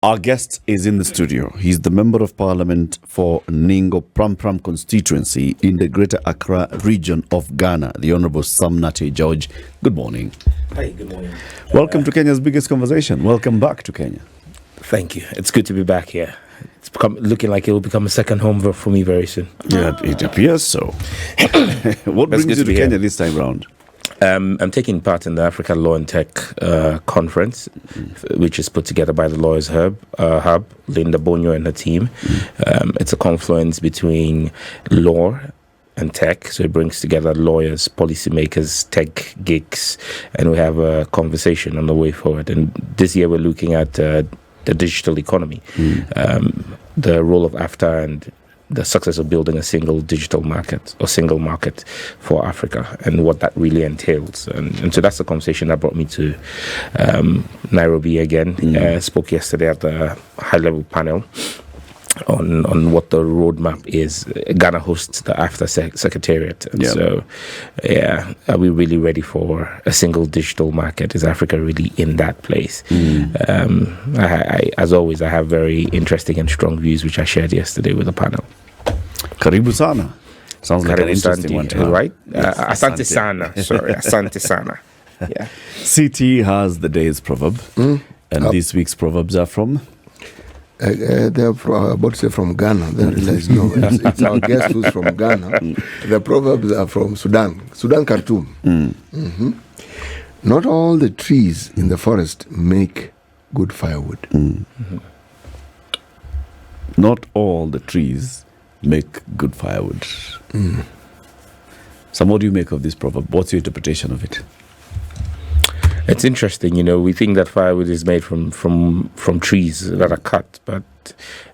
Our guest is in the studio. He's the Member of Parliament for Ningo-Prampram Constituency in the Greater Accra region of Ghana, the Honourable Nartey George. Good morning. Hi, good morning. Welcome to Kenya's biggest conversation. Welcome back to Kenya. Thank you. It's good to be back here. It's looking like it will become a second home for me very soon. Yeah, it appears so. What brings you to Kenya this time round? I'm taking part in the Africa Law and Tech conference, which is put together by the Lawyers Hub, Linda Bonyo and her team. It's a confluence between law and tech, so it brings together lawyers, policymakers, tech geeks, and we have a conversation on the way forward. And this year we're looking at the digital economy, the role of AfTA and the success of building a single digital market or single market for Africa and what that really entails. And so that's the conversation that brought me to Nairobi again. Spoke yesterday at the high-level panel on what the roadmap is. Ghana hosts the AfTA Secretariat. And so, are we really ready for a single digital market? Is Africa really in that place? As always, I have very interesting and strong views, which I shared yesterday with the panel. Karibu sana. Sounds like an interesting one, right? Yes, asante sana. Sorry, asante sana. Yeah. CT has the day's proverb, and this week's proverbs are from? They're about to say from Ghana. Then realize no, it's our guest who's from Ghana. The proverbs are from Sudan, Khartoum. Not all the trees in the forest make good firewood. Not all the trees make good firewood. So what do you make of this proverb? What's your interpretation of it? It's interesting, we think that firewood is made from trees that are cut, but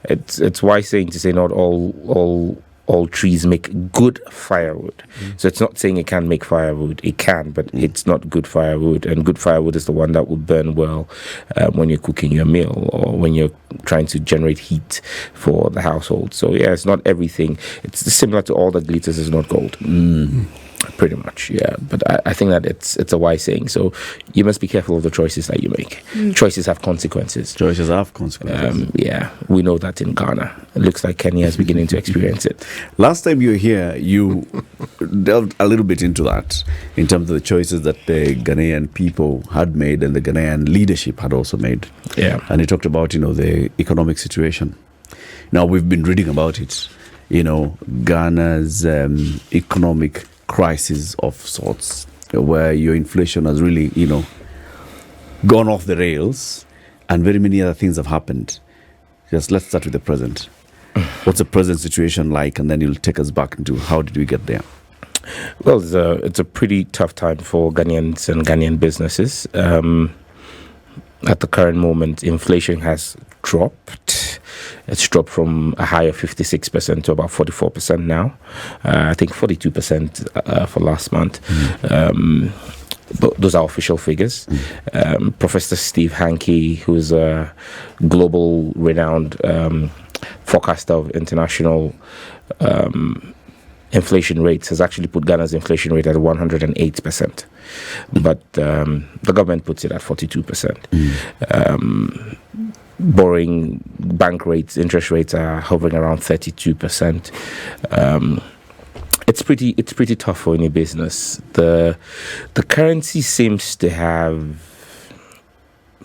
it's wise saying to say not all trees make good firewood. So it's not saying it can make firewood. It can, but it's not good firewood. And good firewood is the one that will burn well when you're cooking your meal or when you're trying to generate heat for the household. So it's not everything. It's similar to all that glitters is not gold. Pretty much, yeah. But I think that it's a wise saying. So you must be careful of the choices that you make. Choices have consequences. Choices have consequences. We know that in Ghana. It looks like Kenya is beginning to experience it. Last time you were here, you delved a little bit into that in terms of the choices that the Ghanaian people had made and the Ghanaian leadership had also made. Yeah. And you talked about, the economic situation. Now, we've been reading about it. Ghana's economic crisis of sorts, where your inflation has really, gone off the rails, and very many other things have happened. Just let's start with the present. What's the present situation like, and then you'll take us back into how did we get there? Well, it's a pretty tough time for Ghanaians and Ghanaian businesses. At the current moment, inflation has dropped. It's dropped from a high of 56% to about 44% now. I think 42% for last month. Those are official figures. Professor Steve Hanke, who is a global renowned forecaster of international inflation rates, has actually put Ghana's inflation rate at 108%. But the government puts it at 42%. Borrowing bank rates, interest rates are hovering around 32%. It's pretty tough for any business. The currency seems to have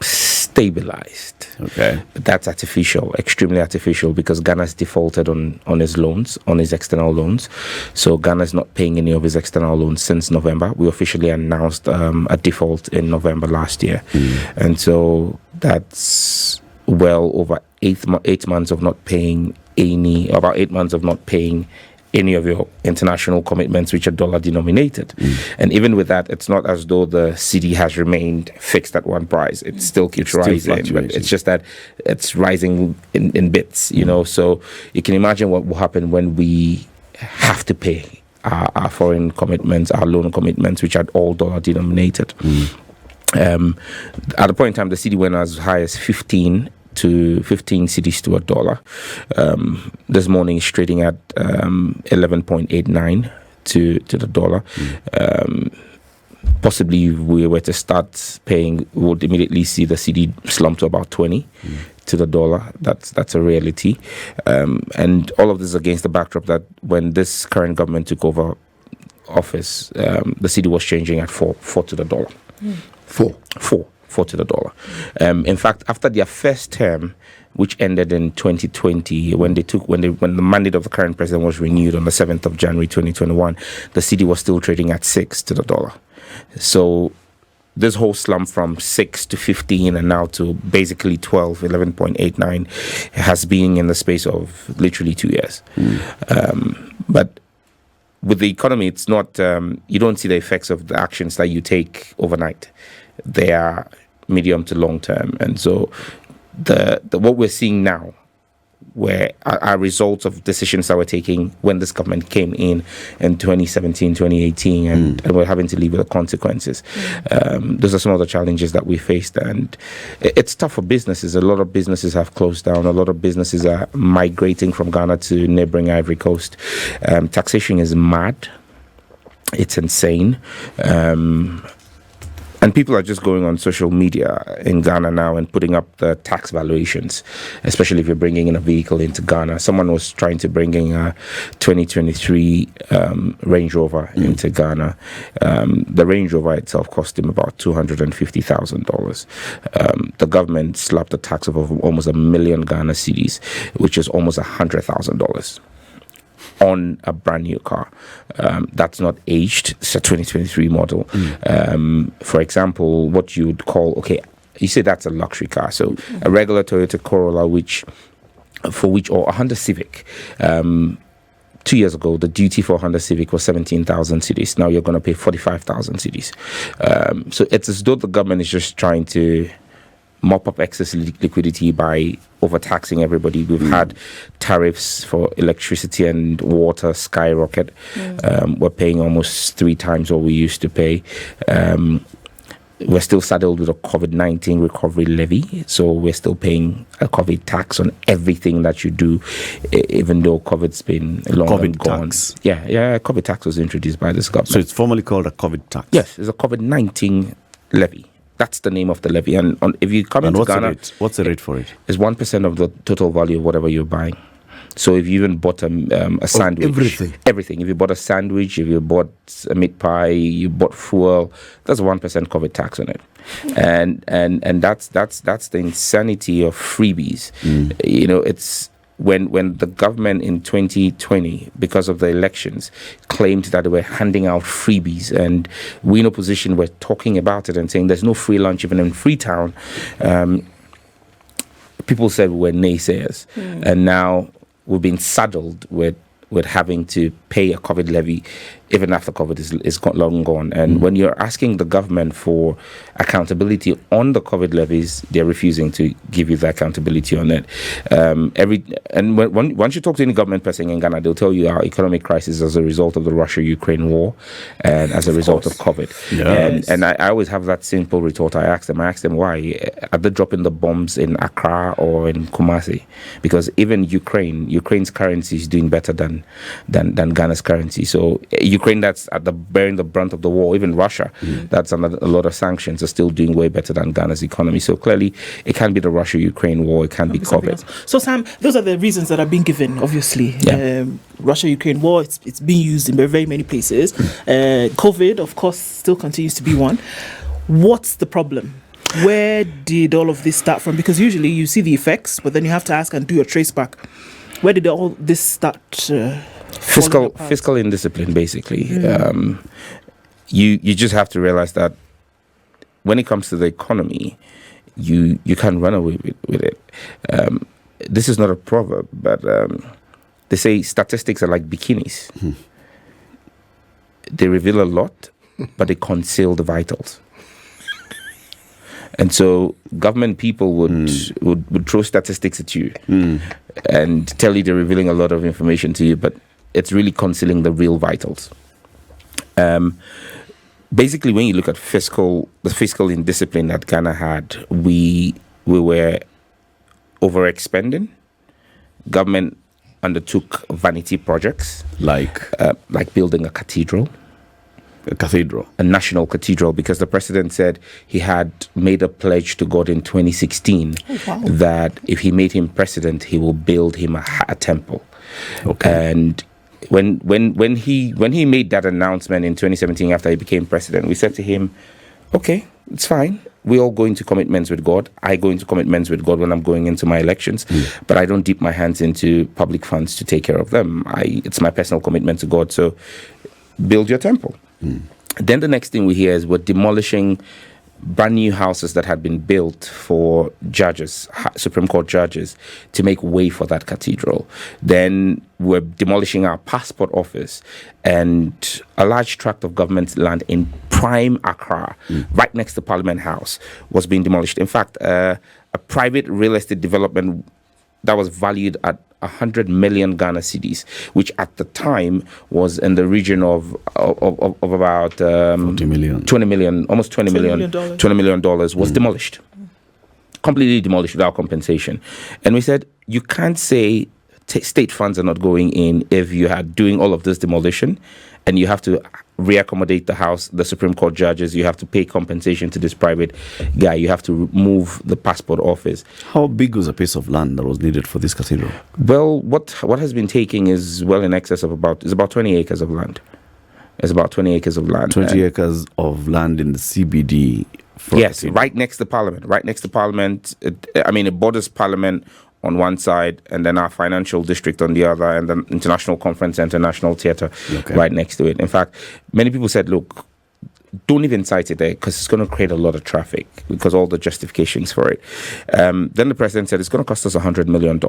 stabilized. Okay. But that's artificial, extremely artificial, because Ghana's defaulted on his loans, on his external loans. So Ghana's not paying any of his external loans since November. We officially announced a default in November last year. And so that's well over 8 months of not paying any of your international commitments which are dollar denominated. And even with that, it's not as though the cedi has remained fixed at one price. It still keeps rising, but it's just that it's rising in bits, So you can imagine what will happen when we have to pay our foreign commitments, our loan commitments, which are all dollar denominated. At the point in time, the cedi went as high as 15 cedis to a dollar. This morning is trading at 11.89 to the dollar. Possibly if we were to start paying, we would immediately see the cedi slump to about 20 to the dollar. That's a reality. And all of this against the backdrop that when this current government took over office, the cedi was changing at 4 to the dollar. 4 to the dollar. In fact, after their first term, which ended in 2020, when the mandate of the current president was renewed on the 7th of January 2021, the cedi was still trading at 6 to the dollar. So this whole slump from 6 to 15 and now to basically 11.89 has been in the space of literally 2 years. But with the economy, it's not, you don't see the effects of the actions that you take overnight. They are medium to long term. And so the what we're seeing now where are results of decisions that were taking when this government came in 2017, 2018, and we're having to live with the consequences. Those are some of the challenges that we faced, and it's tough for businesses. A lot of businesses have closed down. A lot of businesses are migrating from Ghana to neighboring Ivory Coast. Taxation is mad. It's insane. And people are just going on social media in Ghana now and putting up the tax valuations, especially if you're bringing in a vehicle into Ghana. Someone was trying to bring in a 2023 Range Rover into Ghana. The Range Rover itself cost him about $250,000. The government slapped a tax of almost 1 million Ghana cedis, which is almost $100,000. On a brand new car that's not aged. It's a 2023 model. For example, what you would call, you say that's a luxury car. So a regular Toyota Corolla, or a Honda Civic. 2 years ago, the duty for a Honda Civic was 17,000 cedis. Now you're going to pay 45,000 cedis. So it's as though the government is just trying to mop up excess liquidity by overtaxing everybody. We've had tariffs for electricity and water skyrocket. We're paying almost 3 times what we used to pay. We're still saddled with a COVID-19 recovery levy, so we're still paying a COVID tax on everything that you do, even though COVID's been long and gone. Tax. Yeah, COVID tax was introduced by this government. So it's formally called a COVID tax? Yes, it's a COVID-19 levy. That's the name of the levy. And if you come into Ghana, what's the rate for it? It's 1% of the total value of whatever you're buying. So if you even bought a sandwich, everything. If you bought a sandwich, if you bought a meat pie, you bought fuel, that's 1% COVID tax on it. And that's the insanity of freebies. You know, it's when the government in 2020, because of the elections, claimed that they were handing out freebies, and we in opposition were talking about it and saying there's no free lunch even in Freetown, people said we were naysayers. And now we've been saddled with having to pay a COVID levy even after COVID is long gone. And when you're asking the government for accountability on the COVID levies, they're refusing to give you the accountability on it. Once you talk to any government person in Ghana, they'll tell you our economic crisis as a result of the Russia-Ukraine war and as a result of COVID. Yes. And I always have that simple retort. I ask them why are they dropping the bombs in Accra or in Kumasi? Because even Ukraine's currency is doing better than Ghana's currency. So Ukraine, that's bearing the brunt of the war. Even Russia, that's under a lot of sanctions, are still doing way better than Ghana's economy. So clearly, it can't be the Russia-Ukraine war. It can't be COVID. So Sam, those are the reasons that are being given. Obviously, Russia-Ukraine war. It's being used in very many places. COVID, of course, still continues to be one. What's the problem? Where did all of this start from? Because usually you see the effects, but then you have to ask and do your trace back. Where did all this start? Fiscal indiscipline, basically. You just have to realize that when it comes to the economy, you can't run away with it. This is not a proverb, but they say statistics are like bikinis. They reveal a lot, but they conceal the vitals. And so government people would throw statistics at you and tell you they're revealing a lot of information to you, but it's really concealing the real vitals. Basically, when you look at the fiscal indiscipline that Ghana had, we were overexpending. Government undertook vanity projects like building a cathedral, A cathedral. A national cathedral, because the president said he had made a pledge to God in 2016 that if he made him president, he will build him a temple. Okay. And when he made that announcement in 2017 after he became president, we said to him, okay, it's fine. We all go into commitments with God. I go into commitments with God when I'm going into my elections, but I don't dip my hands into public funds to take care of them. It's my personal commitment to God. So build your temple. Then the next thing we hear is we're demolishing brand new houses that had been built for judges, Supreme Court judges, to make way for that cathedral. Then we're demolishing our passport office and a large tract of government land in prime Accra, right next to Parliament House, was being demolished. In fact, a private real estate development that was valued at 100 million Ghana cedis, which at the time was in the region of about 20 million, almost $20 million was demolished, completely demolished without compensation. And we said, you can't say state funds are not going in if you are doing all of this demolition and you have to reaccommodate the Supreme Court judges, you have to pay compensation to this private guy, you have to move the passport office. How big was a piece of land that was needed for this cathedral? Well, what has been taking is well in excess of about 20 acres of land. It's about 20 acres of land. 20 acres of land in the CBD. Yes, right next to Parliament. It borders Parliament on one side, and then our financial district on the other, and then International Conference Center, National Theatre right next to it. In fact, many people said, look, don't even cite it there because it's going to create a lot of traffic because all the justifications for it. Then the president said, it's going to cost us $100 million.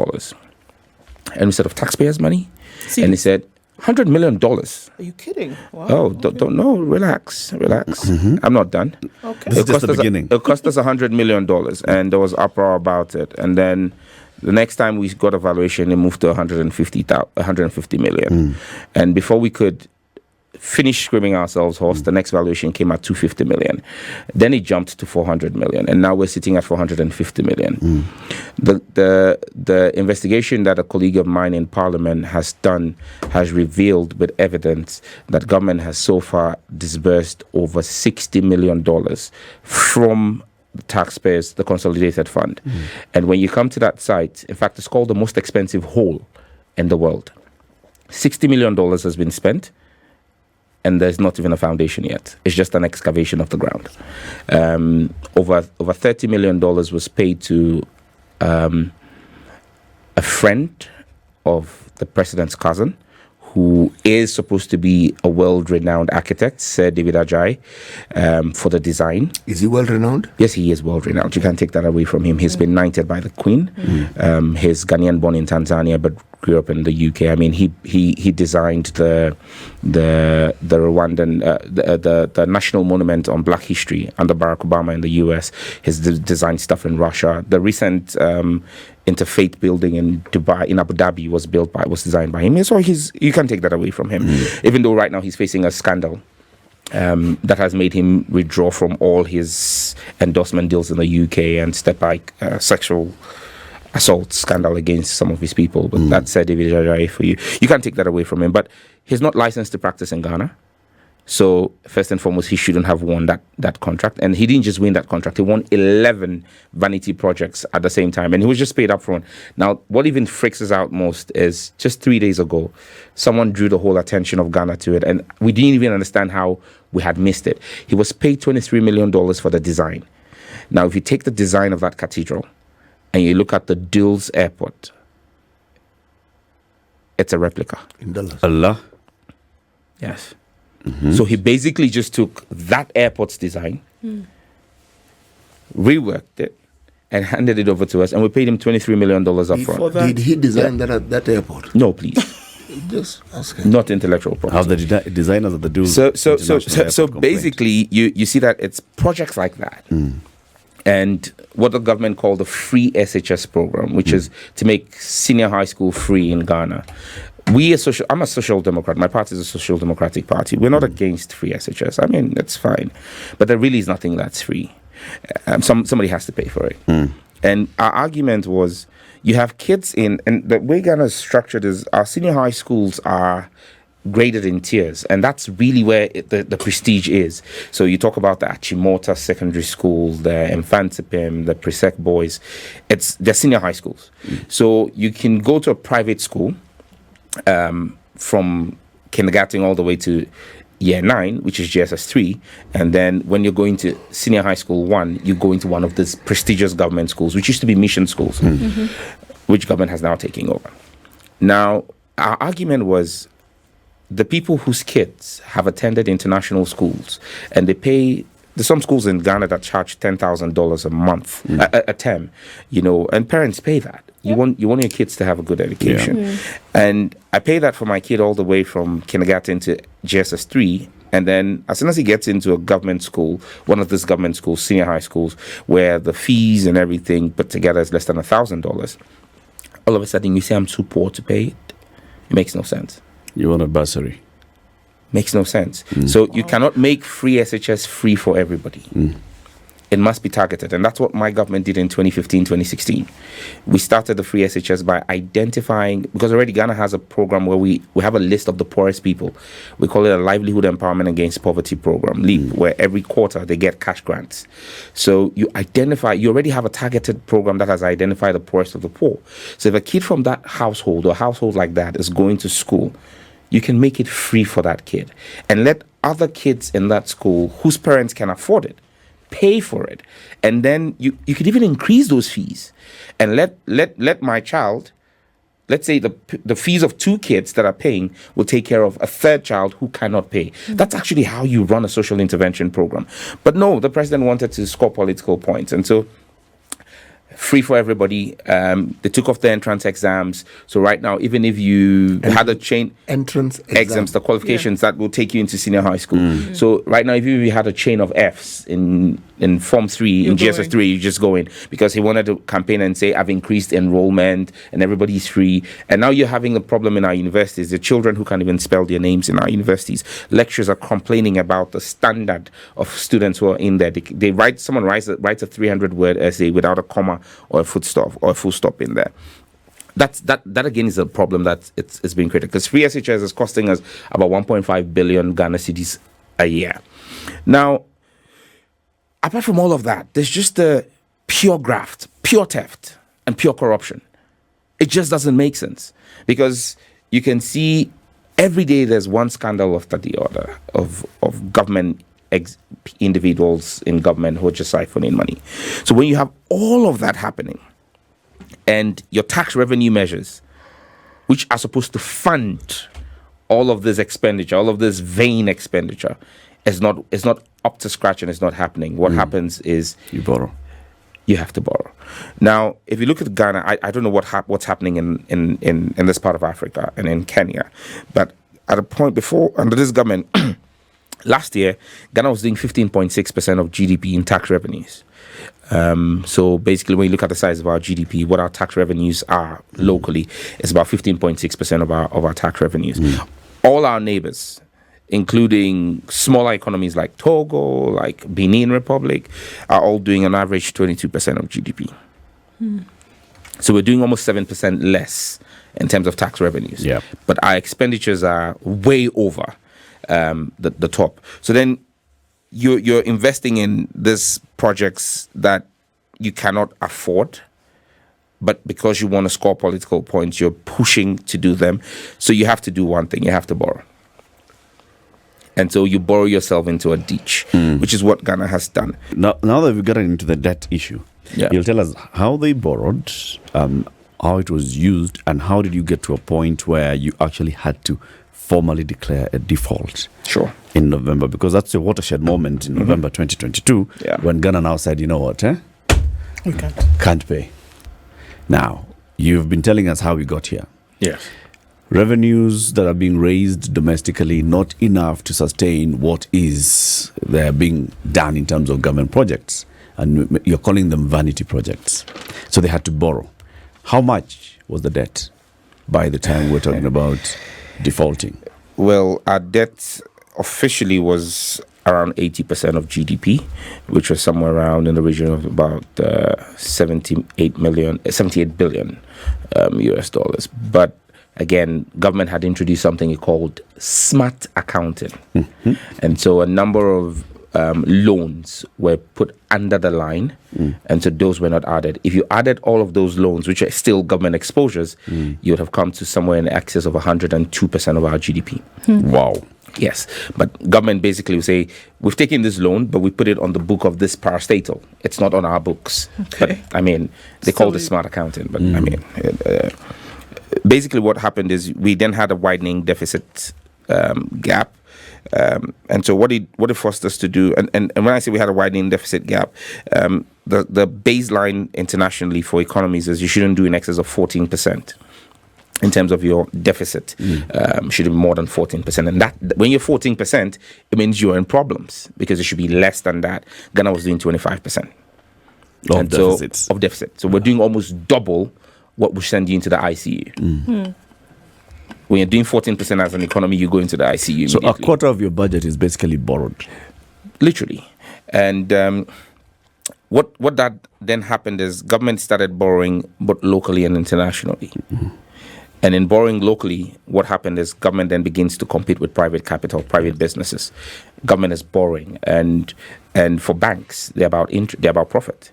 And we said, of taxpayers' money? And he said, $100 million. Are you kidding? Wow. Oh, don't know. Relax. I'm not done. Okay. It's just the beginning. It cost us $100 million, and there was uproar about it. And then the next time we got a valuation, it moved to 150 million. And before we could finish screaming ourselves hoarse, the next valuation came at 250 million. Then it jumped to 400 million, and now we're sitting at 450 million. The investigation that a colleague of mine in Parliament has done has revealed with evidence that government has so far disbursed over $60 million from the taxpayers, the consolidated fund. And when you come to that site, in fact, it's called the most expensive hole in the world. $60 million has been spent, and there's not even a foundation yet. It's just an excavation of the ground. Over $30 million was paid to a friend of the president's cousin, who is supposed to be a world-renowned architect, Sir David Ajay, for the design. Is he world-renowned? Yes, he is world-renowned. You can't take that away from him. He's been knighted by the Queen. He's Ghanaian, born in Tanzania, but grew up in the UK. I mean, he designed the Rwandan the national monument on Black history under Barack Obama in the US. He's designed stuff in Russia. The recent interfaith building in Dubai, in Abu Dhabi, was designed by him. So you can't take that away from him, even though right now he's facing a scandal that has made him withdraw from all his endorsement deals in the UK and step back sexual assault scandal against some of his people. But that's David Ajay for you. You can't take that away from him. But he's not licensed to practice in Ghana. So first and foremost, he shouldn't have won that contract. And he didn't just win that contract. He won 11 vanity projects at the same time. And he was just paid up front. Now, what even freaks us out most is just 3 days ago, someone drew the whole attention of Ghana to it. And we didn't even understand how we had missed it. He was paid $23 million for the design. Now, if you take the design of that cathedral and you look at the Dulles Airport, it's a replica. In Dallas. Allah. Yes. So he basically just took that airport's design, reworked it, and handed it over to us, and we paid him $23 million up front. Did he design that airport? No, please. Just ask him. Not intellectual property. How the designers of the Dulles. So basically, you see that it's projects like that. And what the government called the free SHS program, which is to make senior high school free in Ghana. I'm a social democrat. My party is a social democratic party. We're not against free SHS. I mean, that's fine. But there really is nothing that's free. Somebody has to pay for it. And our argument was, you have kids and the way Ghana is structured is our senior high schools are graded in tiers, and that's really where the prestige is. So you talk about the Achimota Secondary School, the Infantipim, the Presec Boys. They're senior high schools. So you can go to a private school from kindergarten all the way to year 9, which is GSS 3, and then when you're going to senior high school 1, you go into one of these prestigious government schools, which used to be mission schools, which government has now taken over. Now, our argument was the people whose kids have attended international schools, and they pay. There's some schools in Ghana that charge $10,000 a month, a term, and parents pay that. You want your kids to have a good education. And I pay that for my kid all the way from kindergarten to GSS 3. And then as soon as he gets into a government school, one of these government schools, senior high schools, where the fees and everything put together is less than $1,000, all of a sudden you say I'm too poor to pay it. It makes no sense. You want a bursary. Makes no sense. So you cannot make free SHS free for everybody. It must be targeted. And that's what my government did in 2015, 2016. We started the free SHS by identifying, because already Ghana has a program where we have a list of the poorest people. We call it a Livelihood Empowerment Against Poverty program, LEAP, where every quarter they get cash grants. So you already have a targeted program that has identified the poorest of the poor. So if a kid from that household or household like that is going to school, you can make it free for that kid and let other kids in that school whose parents can afford it pay for it. And then you could even increase those fees and let my child, let's say the fees of 2 kids that are paying will take care of a third child who cannot pay. That's actually how you run a social intervention program. But no, the president wanted to score political points. And so free for everybody. They took off the entrance exams. So right now, even if you had a chain entrance exams, the qualifications that will take you into senior high school. So right now, if you had a chain of Fs in Form 3, in GSS 3, you just go in, because he wanted to campaign and say, I've increased enrollment and everybody's free. And now you're having a problem in our universities. The children who can't even spell their names in our universities. Lecturers are complaining about the standard of students who are in there. Someone writes a 300-word essay without a comma or a full stop in there. That again is a problem that it's being created, because free SHS is costing us about 1.5 billion Ghana cedis a year. Now, apart from all of that, there's just the pure graft, pure theft, and pure corruption. It just doesn't make sense, because you can see every day there's one scandal after the other of government individuals in government who are just siphoning money. So when you have all of that happening, and your tax revenue measures, which are supposed to fund all of this expenditure, all of this vain expenditure, is not up to scratch and it's not happening. What happens is you borrow. You have to borrow. Now, if you look at Ghana, I don't know what's happening in this part of Africa and in Kenya, but at a point before, under this government, last year, Ghana was doing 15.6% of GDP in tax revenues. So basically, when you look at the size of our GDP, what our tax revenues are locally is about 15.6% of our tax revenues. All our neighbors, including smaller economies like Togo, like Benin Republic, are all doing on average 22% of GDP. So we're doing almost 7% less in terms of tax revenues. Yeah. But our expenditures are way over the top. So then you're investing in these projects that you cannot afford, but because you want to score political points, you're pushing to do them. So you have to do one thing: you have to borrow. And so you borrow yourself into a ditch, which is what Ghana has done. Now that we've gotten into the debt issue, you'll tell us how they borrowed, how it was used, and how did you get to a point where you actually had to formally declare a default. Sure. In November, because that's a watershed moment in November 2022, when Ghana now said, you know what, we can't pay. Now, you've been telling us how we got here. Yes. Revenues that are being raised domestically, not enough to sustain what is there being done in terms of government projects. And you're calling them vanity projects. So they had to borrow. How much was the debt by the time we're talking about defaulting? Well, our debt officially was around 80% of GDP, which was somewhere around in the region of about 78 billion US dollars. But again, government had introduced something called smart accounting. And so a number of loans were put under the line, and so those were not added. If you added all of those loans, which are still government exposures, you would have come to somewhere in excess of 102% of our GDP. Wow. Yes, but government basically will say, we've taken this loan, but we put it on the book of this parastatal. It's not on our books. Okay. But, I mean, they call it smart accounting, but I mean, basically what happened is we then had a widening deficit gap. And so what it forced us to do, and when I say we had a widening deficit gap, the baseline internationally for economies is you shouldn't do in excess of 14%. In terms of your deficit, should be more than 14%. And that when you're 14%, it means you're in problems because it should be less than that. Ghana was doing 25% of deficits. Of deficit. So we're doing almost double what we send you into the ICU. When you're doing 14% as an economy, you go into the ICU. So a quarter of your budget is basically borrowed. Literally. And what that then happened is government started borrowing both locally and internationally. And in borrowing locally, what happened is government then begins to compete with private capital, private businesses. Government is borrowing, and for banks, they're about profit.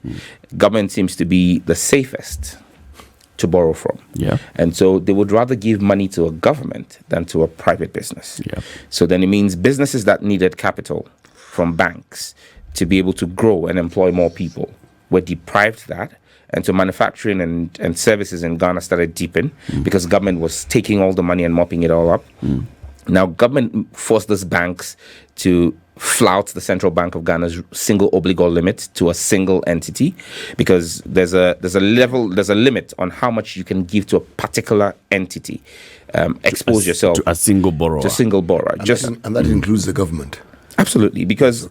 Government seems to be the safest to borrow from. Yeah. And so they would rather give money to a government than to a private business. Yeah. So then it means businesses that needed capital from banks to be able to grow and employ more people were deprived that. And so manufacturing and services in Ghana started deepening because government was taking all the money and mopping it all up. Now government forced these banks to flout the Central Bank of Ghana's single obligor limit to a single entity, because there's a limit on how much you can give to a particular entity. Expose yourself to a single borrower. And that includes the government. Absolutely, because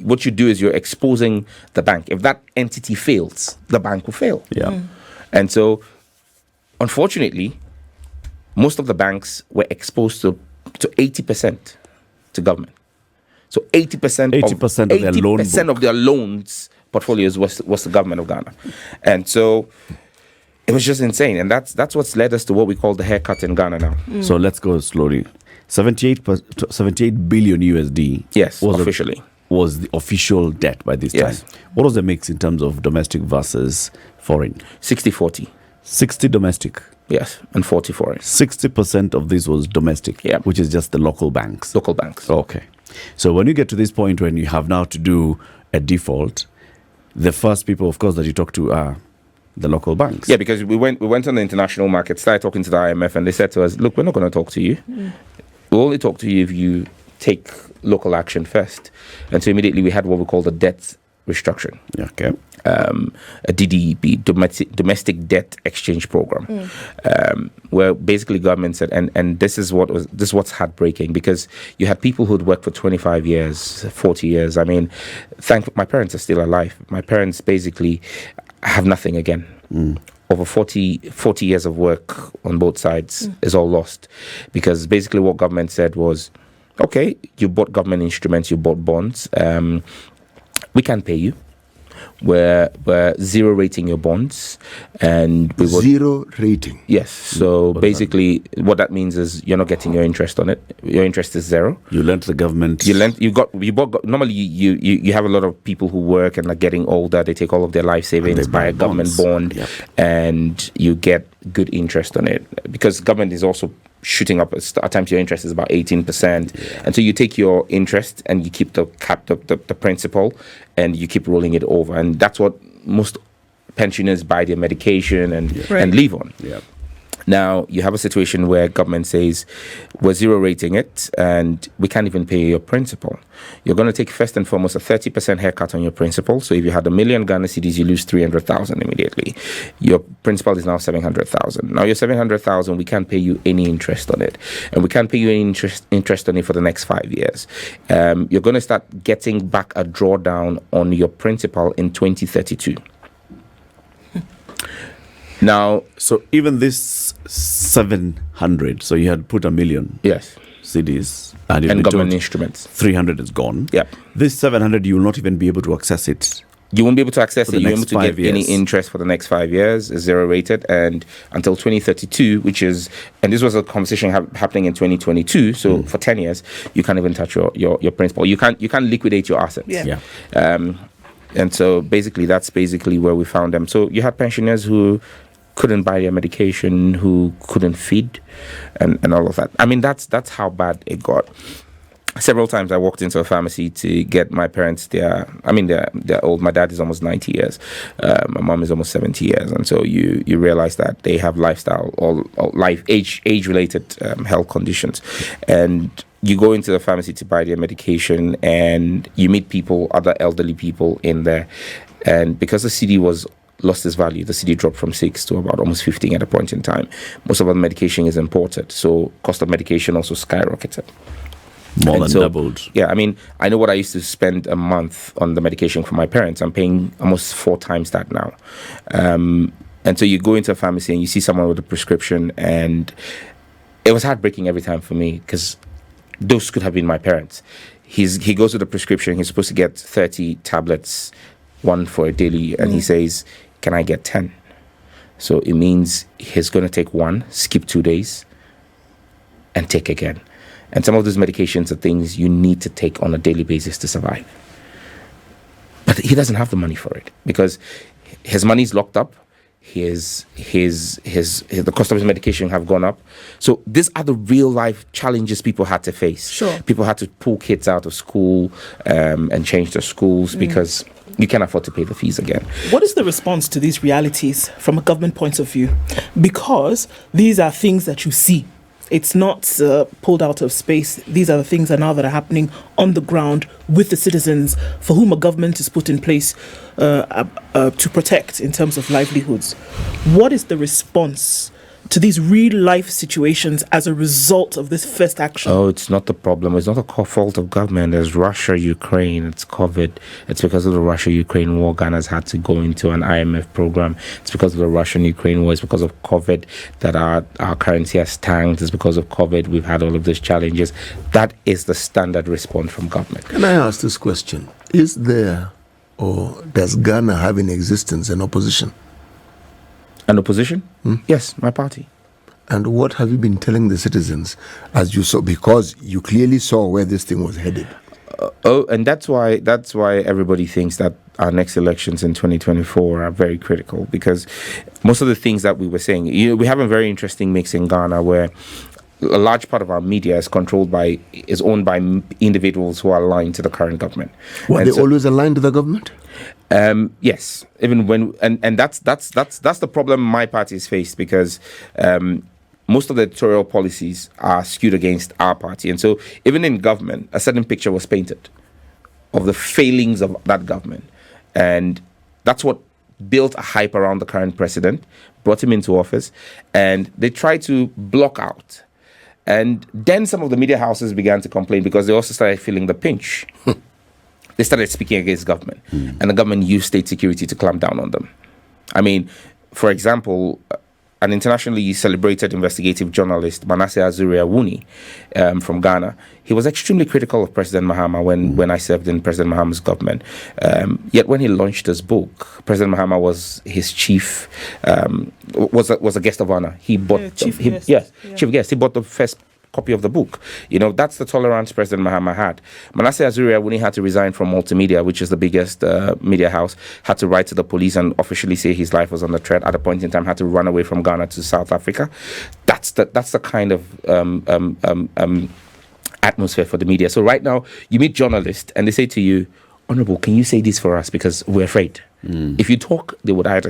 what you do is you're exposing the bank. If that entity fails, the bank will fail. Yeah. And so, unfortunately, most of the banks were exposed to 80% to government. So 80% of their loans portfolios was the government of Ghana. And so it was just insane. And that's what's led us to what we call the haircut in Ghana now. So let's go slowly. 78 billion USD. Yes, officially. Was the official debt by this time. What was the mix in terms of domestic versus foreign? 60-40. 60 domestic. Yes, and 40 foreign. 60% of this was domestic, which is just the local banks. Local banks. Okay. So when you get to this point when you have now to do a default, the first people, of course, that you talk to are the local banks. Yeah, because we went on the international market, started talking to the IMF, and they said to us, look, we're not going to talk to you. We'll only talk to you if you take local action first. And so immediately we had what we call the debt restructuring. Okay. A DDEP, domestic debt exchange program, where basically government said, and this is what's heartbreaking, because you had people who'd worked for 25 years, 40 years. I mean, my parents are still alive. My parents basically have nothing again. Over 40 years of work on both sides is all lost, because basically what government said was, okay, you bought government instruments, you bought bonds, we can't pay you. We're zero rating your bonds, and we would, zero rating. Yes. So basically, what that means is you're not getting your interest on it. Your interest is zero. You lent the government. Normally, you have a lot of people who work and are getting older. They take all of their life savings, buy a government bond, and you get good interest on it, because government is also shooting up. At times your interest is about 18%, and so you take your interest and you keep the principal, and you keep rolling it over, and that's what most pensioners buy their medication and leave on. Now you have a situation where government says we're zero rating it and we can't even pay your principal. You're going to take first and foremost a 30% haircut on your principal. So if you had 1 million Ghana cedis, you lose 300,000 immediately. Your principal is now 700,000. Now your 700,000, we can't pay you any interest on it, and we can't pay you any interest on it for the next 5 years. You're going to start getting back a drawdown on your principal in 2032. Now, so even this 700, so you had put 1 million CDs and government instruments. 300 is gone. Yeah. This 700, you will not even be able to access it You won't be able to access For it. the You won't be able next to get 5 any years. interest for the next 5 years. It's zero rated, and until 2032, which is, and this was a conversation happening in 2022. So for 10 years, you can't even touch your principal. You can't liquidate your assets. Yeah. And so basically, that's basically where we found them. So you had pensioners who couldn't buy their medication, who couldn't feed, and all of that. I mean, that's how bad it got. Several times I walked into a pharmacy to get my parents they're old. My dad is almost 90 years. My mom is almost 70 years. And so you realize that they have lifestyle or age-related health conditions. And you go into the pharmacy to buy their medication, and you meet people, other elderly people in there. And because the CD lost its value, the CD dropped from 6 to about almost 15 at a point in time. Most of our medication is imported. So cost of medication also skyrocketed. More And than so, doubled. Yeah, I mean, I know what I used to spend a month on the medication for my parents. I'm paying almost 4 times that now. And so you go into a pharmacy and you see someone with a prescription, and it was heartbreaking every time for me, because those could have been my parents. He goes with a prescription. He's supposed to get 30 tablets, one for a daily, and he says, "Can I get 10?" So it means he's going to take one, skip 2 days, and take again. And some of those medications are things you need to take on a daily basis to survive. But he doesn't have the money for it, because his money's locked up. The cost of his medication have gone up. So these are the real life challenges people had to face. Sure. People had to pull kids out of school and change their schools because you can't afford to pay the fees again. What is the response to these realities from a government point of view? Because these are things that you see. It's not pulled out of space. These are the things that are happening on the ground with the citizens for whom a government is put in place to protect in terms of livelihoods. What is the response to these real life situations as a result of this first action? Oh, it's not the problem. It's not a fault of government. There's Russia, Ukraine, it's COVID. It's because of the Russia-Ukraine war Ghana's had to go into an IMF program. It's because of the Russian-Ukraine war. It's because of COVID that our currency has tanked. It's because of COVID we've had all of these challenges. That is the standard response from government. Can I ask this question? Is there, or does Ghana have in existence an opposition? An opposition? Yes, my party. And what have you been telling the citizens as you saw, because you clearly saw where this thing was headed? And that's why everybody thinks that our next elections in 2024 are very critical, because most of the things that we were saying, we have a very interesting mix in Ghana where a large part of our media is owned by individuals who are aligned to the current government. Were they always aligned to the government? Yes, even when and that's the problem my party has faced, because most of the editorial policies are skewed against our party, and so even in government, a certain picture was painted of the failings of that government, and that's what built a hype around the current president, brought him into office, and they tried to block out. And then some of the media houses began to complain because they also started feeling the pinch. They started speaking against government, and the government used state security to clamp down on them. I mean, for example, an internationally celebrated investigative journalist, Manasseh Azuri-Awuni, from Ghana, he was extremely critical of President Mahama when I served in President Mahama's government. Yet when he launched his book, President Mahama was his chief, was a guest of honor. He bought chief guest. He bought the first copy of the book. That's the tolerance President Mahama had. Manasseh Azuri-Awuni had to resign from Multimedia, which is the biggest media house, had to write to the police and officially say his life was under threat. At a point in time, had to run away from Ghana to South Africa. That's the kind of atmosphere for the media. So right now, you meet journalists and they say to you, "Honorable, can you say this for us? Because we're afraid." If you talk, they would either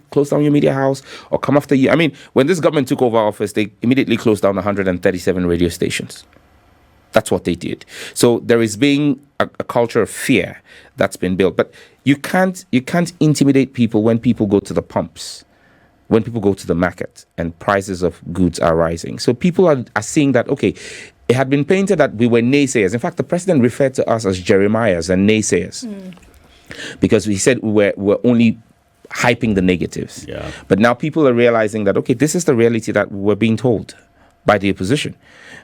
close down your media house or come after you. I mean, when this government took over office, they immediately closed down 137 radio stations. That's what they did. So there is being a culture of fear that's been built. But you can't intimidate people when people go to the pumps, when people go to the market and prices of goods are rising. So people are seeing that, okay, it had been painted that we were naysayers. In fact, the president referred to us as Jeremiahs and naysayers. Because we said we're only hyping the negatives. Yeah. But now people are realizing that, okay, this is the reality that we're being told. by the opposition.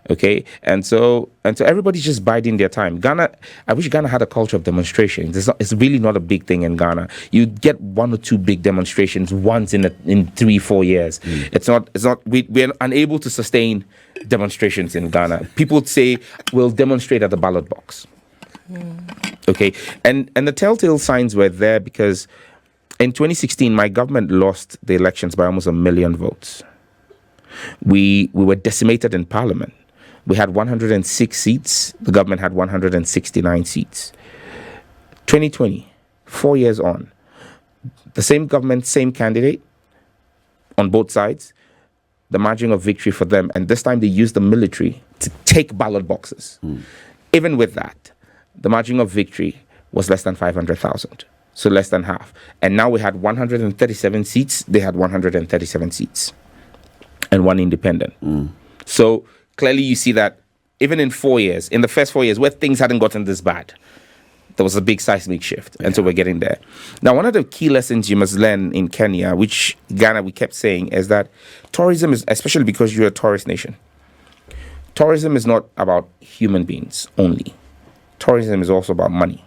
Okay, and so everybody's just biding their time. Ghana, I wish Ghana had a culture of demonstration. It's really not a big thing in Ghana. You get 1 or 2 big demonstrations once in 3-4 years. It's not. We're unable to sustain demonstrations in Ghana. People say we'll demonstrate at the ballot box. Okay, and the telltale signs were there because in 2016 my government lost the elections by almost 1 million votes. We were decimated in parliament. We had 106 seats. The government had 169 seats. 2020, 4 years on, the same government, same candidate on both sides, the margin of victory for them. And this time they used the military to take ballot boxes. Even with that, the margin of victory was less than 500,000. So less than half. And now we had 137 seats. They had 137 seats. And 1 independent. So clearly you see that even in 4 years, in the first 4 years, where things hadn't gotten this bad, there was a big seismic shift. And so we're getting there. Now, one of the key lessons you must learn in Kenya, which Ghana we kept saying, is that tourism is, especially because you're a tourist nation, tourism is not about human beings only. Tourism is also about money.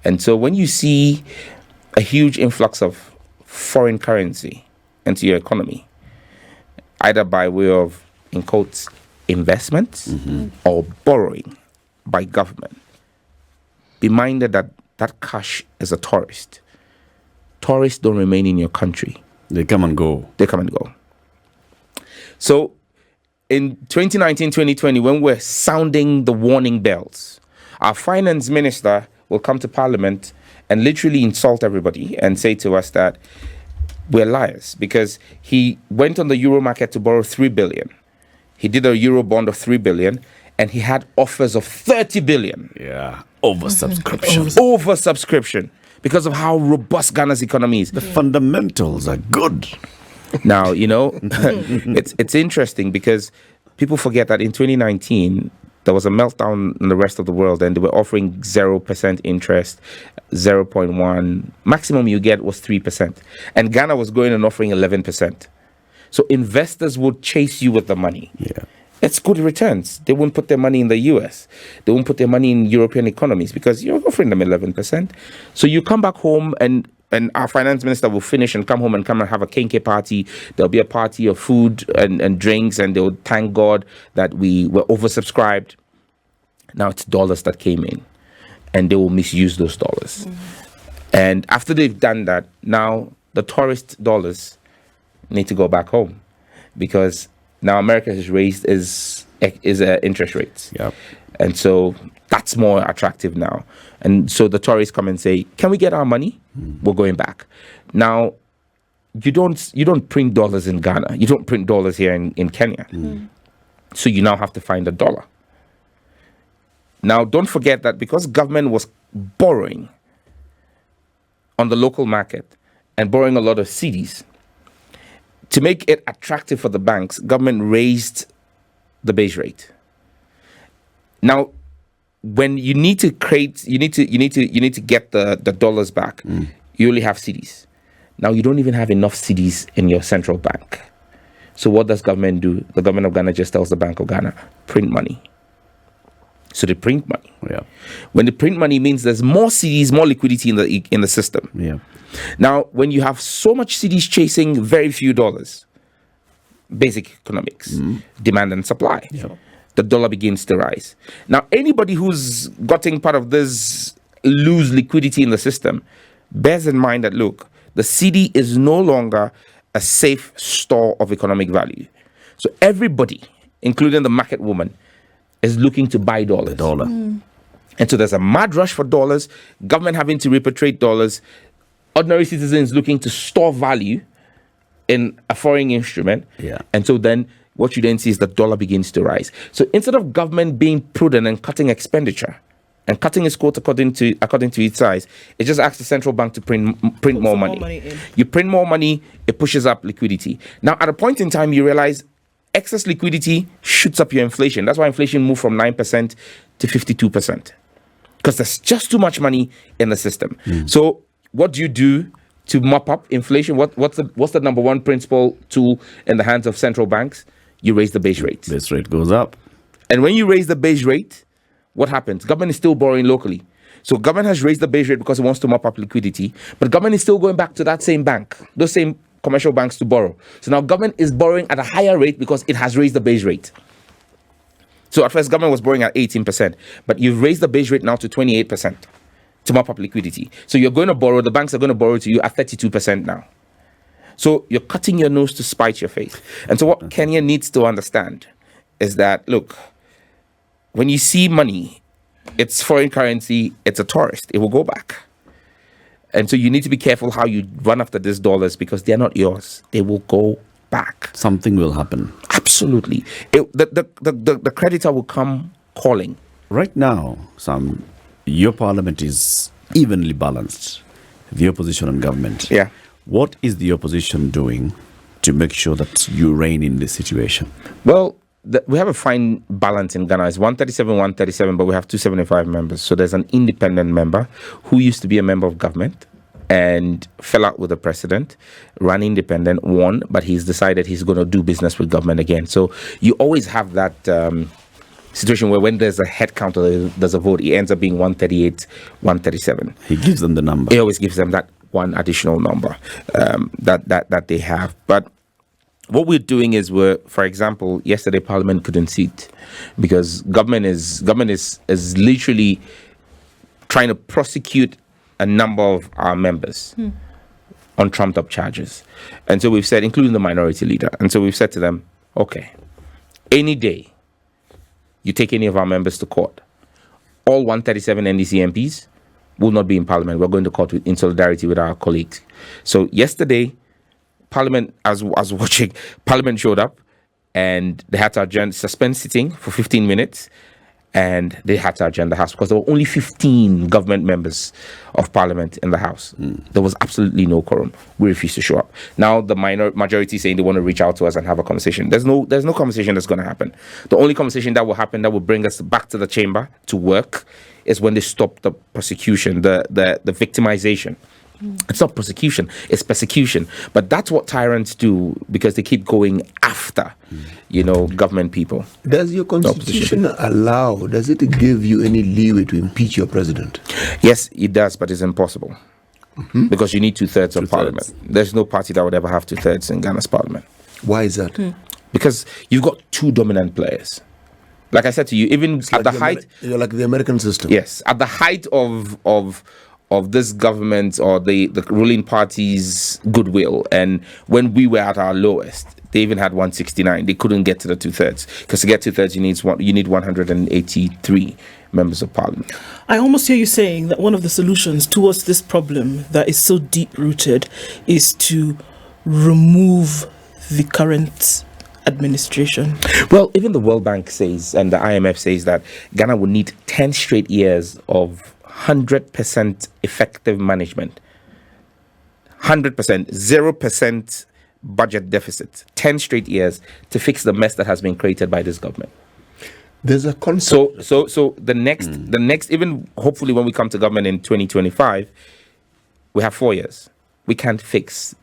And so when you see a huge influx of foreign currency into your economy, either by way of, in quotes, investments or borrowing by government, be minded that that cash is a tourist. Tourists don't remain in your country. They come and go. They come and go. So in 2019, 2020, when we're sounding the warning bells, our finance minister will come to parliament and literally insult everybody and say to us that we're liars because he went on the euro market to borrow 3 billion. He did a euro bond of 3 billion and he had offers of 30 billion. Yeah. Oversubscription. Oversubscription because of how robust Ghana's economy is. The fundamentals are good. Now, it's interesting because people forget that in 2019, there was a meltdown in the rest of the world and they were offering 0% interest, 0.1. Maximum you get was 3%. And Ghana was going and offering 11%. So investors would chase you with the money. Yeah. It's good returns. They won't put their money in the US. They won't put their money in European economies because you're offering them 11%. So you come back home and our finance minister will finish and come home and have a kenke party. There'll be a party of food and drinks, and they'll thank God that we were oversubscribed. Now it's dollars that came in, and they will misuse those dollars. And after they've done that, now the tourist dollars need to go back home because now America has raised is interest rates. Yep. And so that's more attractive now. And so the tourists come and say, can we get our money? We're going back. Now, you don't print dollars in Ghana. You don't print dollars here in Kenya. So you now have to find a dollar. Now, don't forget that because government was borrowing on the local market and borrowing a lot of cedis, to make it attractive for the banks, government raised the base rate. Now, when you need to create, you need to get the dollars back. You only have cedis. Now you don't even have enough cedis in your central bank. So what does government do? The government of Ghana just tells the Bank of Ghana, print money. So they print money. Yeah. When they print money, means there's more cedis, more liquidity in the system. Yeah. Now, when you have so much cedis chasing very few dollars, basic economics, demand and supply. Yeah. The dollar begins to rise. Now, anybody who's gotten part of this loose liquidity in the system bears in mind that, look, the CD is no longer a safe store of economic value. So everybody, including the market woman, is looking to buy dollars. The dollar. And so there's a mad rush for dollars, government having to repatriate dollars, ordinary citizens looking to store value in a foreign instrument. Yeah. And so then what you then see is the dollar begins to rise. So instead of government being prudent and cutting expenditure and cutting its quote according to its size, it just asks the central bank to print more money. You print more money, it pushes up liquidity. Now, at a point in time, you realize excess liquidity shoots up your inflation. That's why inflation moved from 9% to 52%. Because there's just too much money in the system. So what do you do to mop up inflation? What's the number one principal tool in the hands of central banks? you raise the base rate. Base rate goes up. And when you raise the base rate, what happens? Government is still borrowing locally. So government has raised the base rate because it wants to mop up liquidity, but government is still going back to that same bank, those same commercial banks to borrow. So now government is borrowing at a higher rate because it has raised the base rate. So at first government was borrowing at 18%, but you've raised the base rate now to 28% to mop up liquidity. So you're going to borrow, the banks are going to borrow to you at 32% now. So you're cutting your nose to spite your face. And so what Kenya needs to understand is that, look, when you see money, it's foreign currency, it's a tourist, it will go back. And so you need to be careful how you run after these dollars because they're not yours. They will go back. Something will happen. Absolutely. The creditor will come calling. Right now, Sam, your parliament is evenly balanced, the opposition and government. Yeah. What is the opposition doing to make sure that you rein in this situation? Well, we have a fine balance in Ghana. It's 137, but we have 275 members. So there's an independent member who used to be a member of government and fell out with the president, ran independent, won, but he's decided he's going to do business with government again. So you always have that situation where when there's a head count or there's a vote, it ends up being 138, 137. He gives them the number. He always gives them that one additional number that they have. But what we're doing is for example, yesterday Parliament couldn't sit because government is literally trying to prosecute a number of our members on trumped up charges. And so we've said, including the minority leader, and so we've said to them, okay, any day you take any of our members to court, all 137 NDC MPs will not be in Parliament. We're going to court in solidarity with our colleagues. So yesterday, Parliament, as I was watching, Parliament showed up and they had to adjourn, suspend sitting for 15 minutes and they had to adjourn the House because there were only 15 government members of Parliament in the House. There was absolutely no quorum. We refused to show up. Now the majority saying they want to reach out to us and have a conversation. There's no conversation that's going to happen. The only conversation that will happen that will bring us back to the chamber to work is when they stop the prosecution, the victimization. It's not prosecution, it's persecution. But that's what tyrants do because they keep going after, government people. Does your constitution does it give you any leeway to impeach your president? Yes, it does, but it's impossible. Because you need 2/3 of parliament. There's no party that would ever have 2/3 in Ghana's parliament. Why is that? Because you've got two dominant players. Like I said to you, even It's at like the height... You're like the American system. Yes, at the height of this government or the ruling party's goodwill, and when we were at our lowest, they even had 169. They couldn't get to the 2/3 because to get 2/3 you need 183 members of parliament. I almost hear you saying that one of the solutions towards this problem that is so deep rooted is to remove the current administration. Well, even the World Bank says and the IMF says that Ghana will need 10 straight years of 100% effective management, 100%, 0% budget deficit, 10 straight years to fix the mess that has been created by this government. There's a concept. So the next, even hopefully when we come to government in 2025, we have 4 years. We can't fix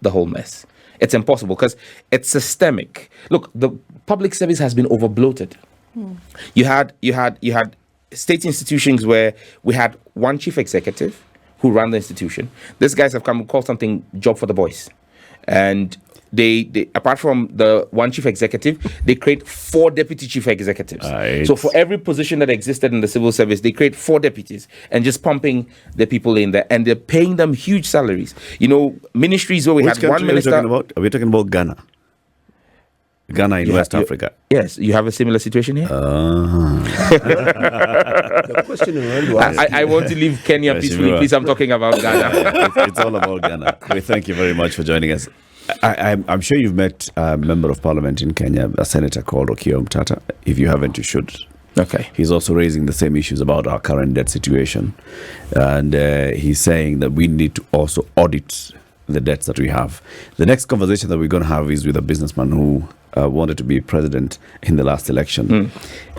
the whole mess. It's impossible because it's systemic. Look, the public service has been over bloated. You had state institutions where we had one chief executive who ran the institution. These guys have come and called something job for the boys. And they apart from the one chief executive, they create 4 deputy chief executives. Right. So for every position that existed in the civil service, they create 4 deputies and just pumping the people in there. And they're paying them huge salaries. Ministries where we Which had one minister. Are we talking about Ghana? Ghana in West Africa. Yes, you have a similar situation here. The question I want to ask I want to leave Kenya peacefully. Please, I'm talking about Ghana. It's all about Ghana. We thank you very much for joining us. I'm sure you've met a member of parliament in Kenya, a senator called Okiya Omtata. If you haven't, you should. Okay. He's also raising the same issues about our current debt situation. And he's saying that we need to also audit the debts that we have. The next conversation that we're going to have is with a businessman who wanted to be president in the last election.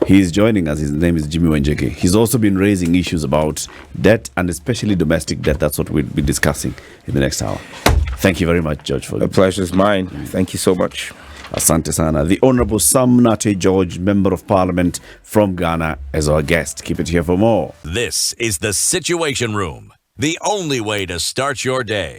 He's joining us. His name is Jimmy Wanjeke. He's also been raising issues about debt and especially domestic debt. That's what we'll be discussing in the next hour. Thank you very much, George. The pleasure is mine. Thank you so much. Asante sana. The Honorable Sam Nartey George, Member of Parliament from Ghana, as our guest. Keep it here for more. This is the Situation Room, the only way to start your day.